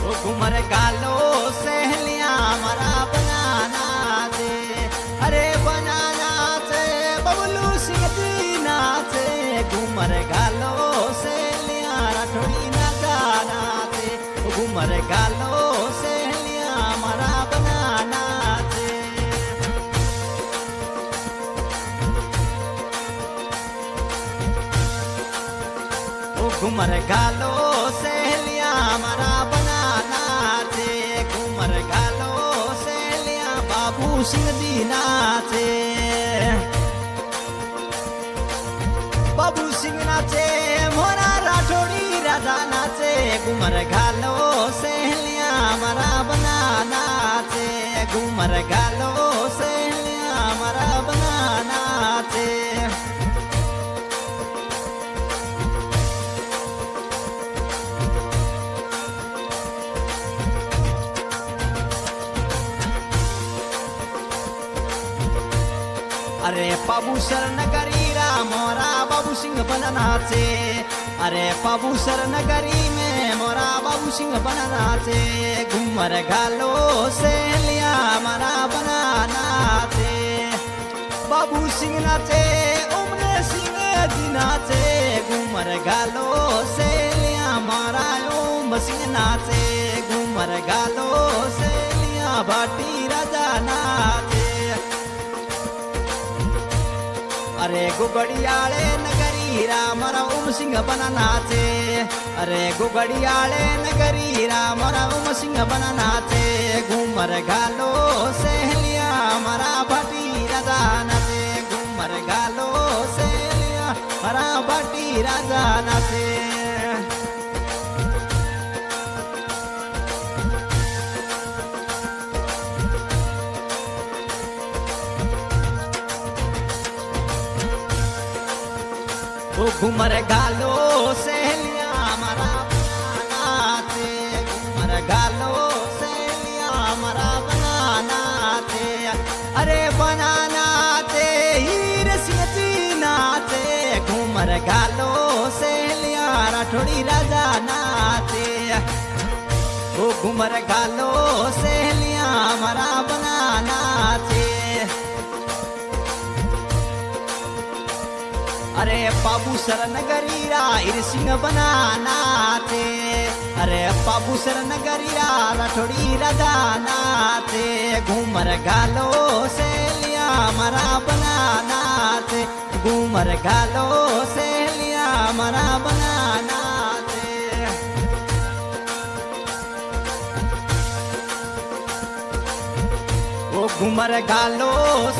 घुमर गालो सहेलिया हमारा बनाना दे, अरे बनाना से बबलू सिंह जी नाचे। घुमर गालो सहेलिया राठौड़ी ना जाना दे, घुमर गालो सहेलिया हमारा बनाना दे। घुमर गालो सहेलिया हमारा बनाना दे, घुमर गालो सहेलिया बाबू सिंह जी नाचे। बाबू सिंह नाचे मोरा राठौड़ी राजा नाचे। घुमर गालो सहेलिया हमारा बनाना दे, घुमर गालो सहेलिया हमारा बनाना दे। अरे पाबूसर नगरी रा मोरा बाबू सिंह बना नाचे, अरे पाबूसर नगरी में मोरा बाबू सिंह बना नाचे। घुमर गालो सहेलिया हमारा बना नाचे। बाबू सिंह नाचे उमने सिंह जी नाचे। घुमर गालो सहेलिया हमारा ओम सिंह नाचे। घुमर गालो सहेलिया भाटी राजा नाचे। अरे गुगड़ियाले नगरी रामरा ओम सिंह बना नाचे, अरे गुगड़ियाले नगरी रामरा ओम सिंह बना नाचे। घुमर गालो सहेलिया हमारा भाटी राजा नाचे। घुमर गालो सहेलिया हमारा भाटी राजा नाचे। घुमर गालो सहेलिया हमारा बनाना दे, घुमर गालो सहेलिया हमारा बनाना दे। अरे बनाना दे हीर सिंह जी नाचे। घुमर गालो सहेलिया राठौड़ी राजा नाचे। घुमर गालो सहेलिया हमारा बनाना दे। अरे पाबूसर नगरी रा हीर सिंह बनाना थे, अरे पाबूसर नगरी रा राठौड़ी राजा नाचे। घुमर गालो सहेलिया हमारा बनाना थे, घुमर गालो सहेलिया हमारा बनाना थे। घुमर गालो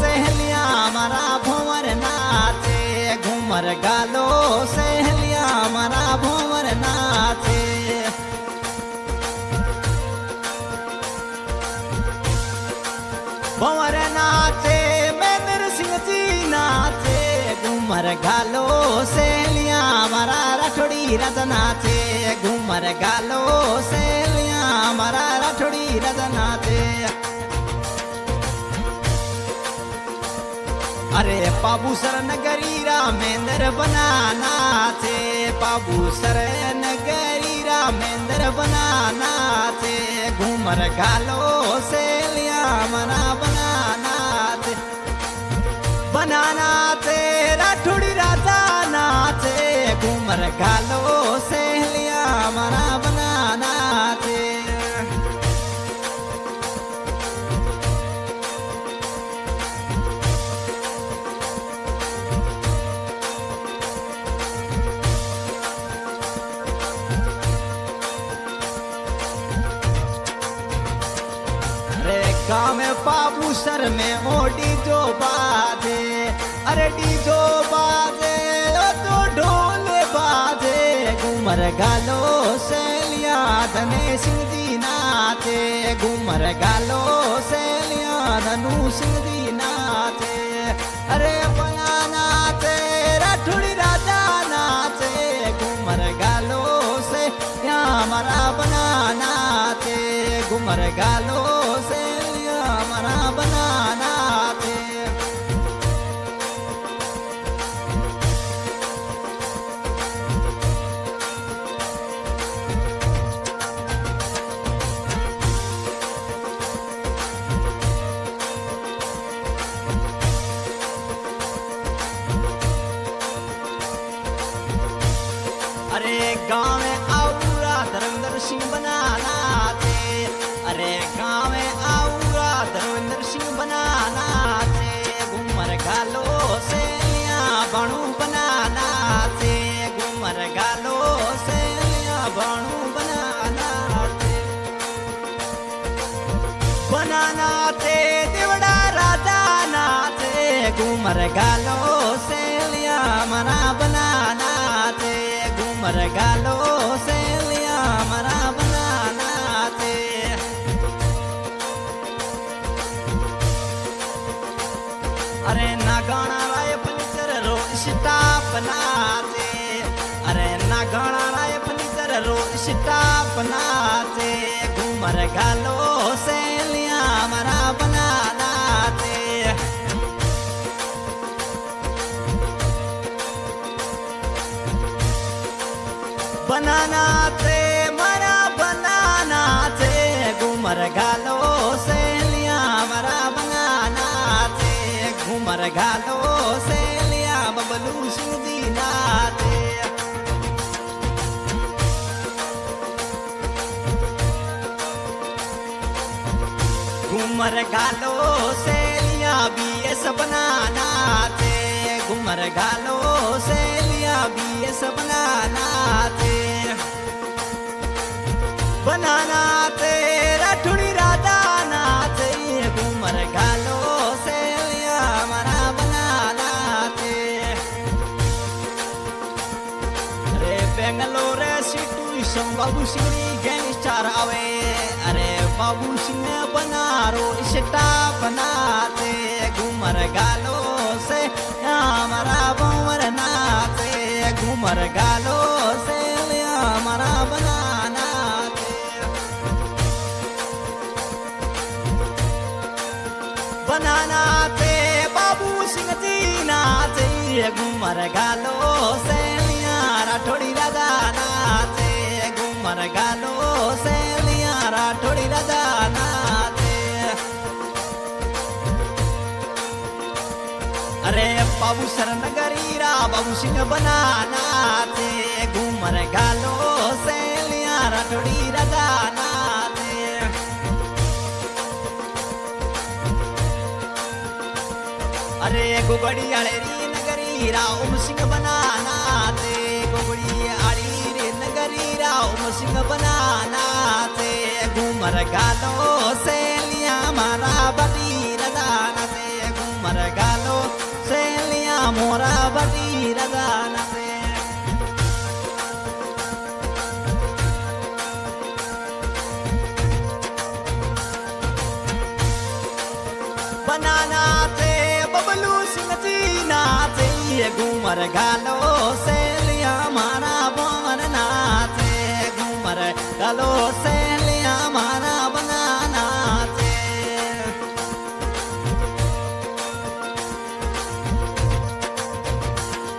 सहेलिया हमारा भंवर नाचे। घुमर गालो सहेलिया हमारा भंवर नाचे। भंवर नाचे महेंद्र सिंह जी नाचे। घुमर गालो सहेलिया हमारा राठौड़ी राजा नाचे। घुमर गालो सहेलिया हमारा राठौड़ी राजा नाचे। अरे पाबूसर नगरी रा महेंद्र बनाना थे। पाबूसर नगरी रा महेंद्र बनाना थे। घुमर गालो सहेलिया हमारा बनाना थे। बनाना थे राठौड़ी राजा नाचे। घुमर गालो सहेलिया हमारा बनाना थे। गाँव में पाबूसर में ओ डीजो बाजे, अरे डीजो बाजे ओ तो ढोल बाजे। घुमर गालो सहेलिया धने सिंह जी नाचे। घुमर गालो सहेलिया धनु सिंह जी नाचे। अरे बनाना थे राठौड़ी राजा नाचे। घुमर गालो से हमारा बनाना थे। घुमर गालो से हमारा बनाना थे। सिंह बनाना थे। अरे गाँव में आऊरा धर्मेंद्र सिंह बनाना थे। घूमर गालो से लिया बाणू बनाना थे। घूमर गालो से लिया बाणू बनाना थे। बनाना थे देवड़ा राधा नाथे। घूमर गालो से लिया मना बनाना थे। घूमर गालो से लिया मना बनाना थे। अरे ना गाना राय फर्नीचर रो स्टाफ बनाते। अरे ना गाना राय फर्नीचर रो स्टाफ बनाते। घूमर गालो से लिया मना बनाना थे। बनाना थे मरा बनाना थे। घूमर गालो से लिया मरा बनाना थे। घूमर गालो से लिया बबलू सिंह दीना थे। घूमर गालो से लिया बीएस बनाना थे। घूमर गालो से लिया बीएस बनाना थे। बनाना थे राठौड़ी राधा नाथे। घूमर गालो से लिया मना बनाना थे। अरे बेंगलोर सिटू सम बाबू सिंह गैंगस्टर आवे। अरे बाबू सिंह बनारो स्टाफ बनाते। घूमर गालो से हमारा बंवर नाते। घूमर गालो से हमारा बनाना थे। बनाना थे बाबू सिंह जी नाते। घूमर गालो से राठौड़ी राधा नाते। घूमर गालो से राठौड़ी राधा नाते। अरे बाबू सर नगरीरा बाबू सिंह बनाना थे। घूमर गालो से लिया राठौड़ी राधा नाते। अरे गोगड़ी अड़ेरी नगरीरा उम सिंह बनाना थे। गोगड़ी आड़ी रे नगरीरा उम सिंह बनाना थे। घूमर गालो से लिया मारा बटी रदाना थे। घूमर गालो से लिया मोरा बटी रदाना थे। बनाना थे बबलू सिंह जी नाथे। घूमर गालो से लिया मारा बन नाथे। घूमर गालो से लिया मारा बनाना थे।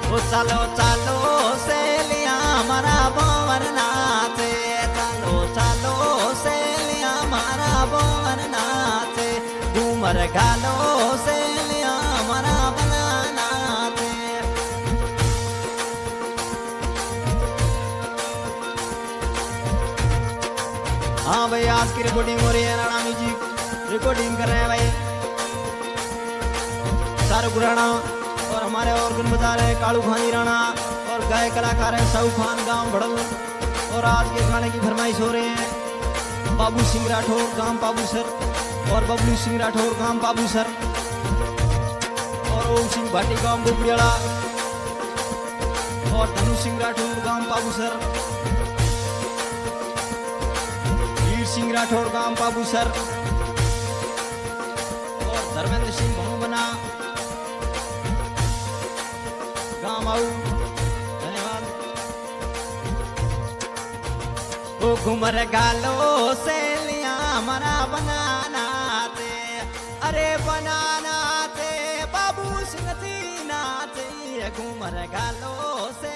ओ चलो चलो से लिया मारा बन नाथे। चलो चलो से लिया मारा बन नाथे। घूमर गालो से लिया मारा बनाना थे। हाँ भाई आज की रिकॉर्डिंग हो रही है। राणा म्यूजिक रिकॉर्डिंग कर रहे हैं भाई शाहरुख राणा और हमारे और गुन बजा रहे हैं कालू खानी राणा और गायक कलाकार है साहू खान गांव भड़ल। और आज के गाने की फरमाइश हो रहे हैं बाबू सिंह राठौर गांव पाबूसर और बबलू सिंह राठौर गांव पाबूसर और ओम सिंह भाटी गांव बुबड़ियाला और धनु सिंह राठौर गांव पाबूसर। वीर सिंह राठौर गांव पाबूसर और धर्मेंद्र सिंह भणुबना गांव आऊ। धन्यवाद। ओ घूमर गालो से लिया मना बनाना थे। अरे बनाना थे बाबू सिंह जी नाथे। घूमर गालो से